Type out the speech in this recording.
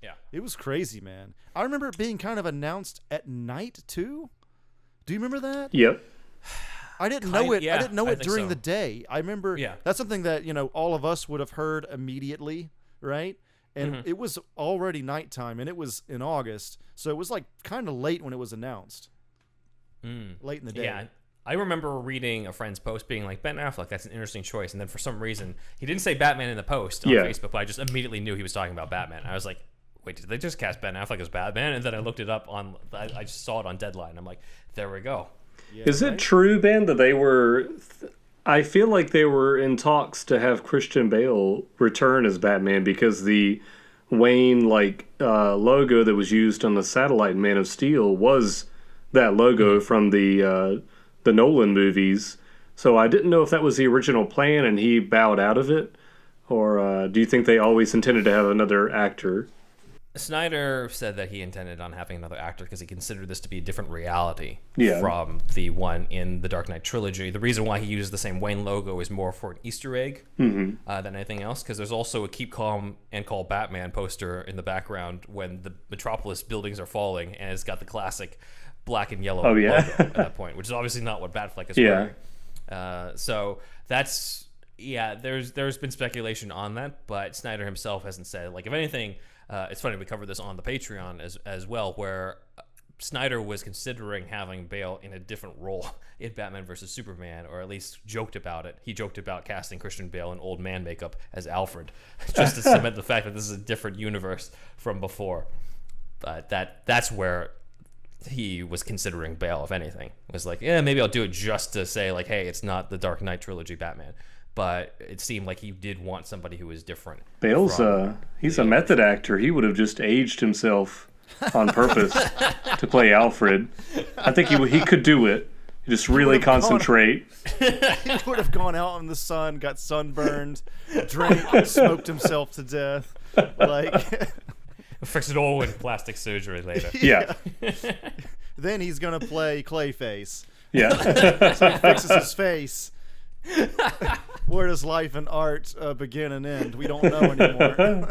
Yeah. It was crazy, man. I remember it being kind of announced at night too. Do you remember that? Yep. I didn't know it. Yeah, I didn't know I it think during so. the day. I remember that's something that, all of us would have heard immediately, right? And it was already nighttime, and it was in August, so it was like kind of late when it was announced. Late in the day. Yeah. I remember reading a friend's post being like, Ben Affleck, that's an interesting choice. And then for some reason, he didn't say Batman in the post on Facebook, but I just immediately knew he was talking about Batman. I was like, wait, did they just cast Ben Affleck as Batman? And then I looked it up I just saw it on Deadline. I'm like, there we go. Yeah, is it true, Ben, that they were... I feel like they were in talks to have Christian Bale return as Batman because the Wayne logo that was used on the satellite Man of Steel was that logo from the Nolan movies. So I didn't know if that was the original plan and he bowed out of it, or do you think they always intended to have another actor? Snyder said that he intended on having another actor because he considered this to be a different reality from the one in the Dark Knight trilogy. The reason why he uses the same Wayne logo is more for an Easter egg than anything else, because there's also a Keep Calm and Call Batman poster in the background when the Metropolis buildings are falling, and it's got the classic black and yellow logo at that point, which is obviously not what Batfleck is wearing. So that's... Yeah, there's been speculation on that, but Snyder himself hasn't said. Like, if anything... it's funny, we covered this on the Patreon as well, where Snyder was considering having Bale in a different role in Batman vs. Superman, or at least joked about it. He joked about casting Christian Bale in old man makeup as Alfred, just to cement the fact that this is a different universe from before. But that's where he was considering Bale, if anything. It was like, yeah, maybe I'll do it just to say, like, hey, it's not the Dark Knight trilogy Batman. But it seemed like he did want somebody who was different. Bale's he's a method actor. He would have just aged himself on purpose to play Alfred. I think he could do it. Just really concentrate. He would have gone out in the sun, got sunburned, drank, smoked himself to death. Fix it all with plastic surgery later. Yeah. Then he's gonna play Clayface. Yeah. So he fixes his face. Where does life and art begin and end? We don't know anymore.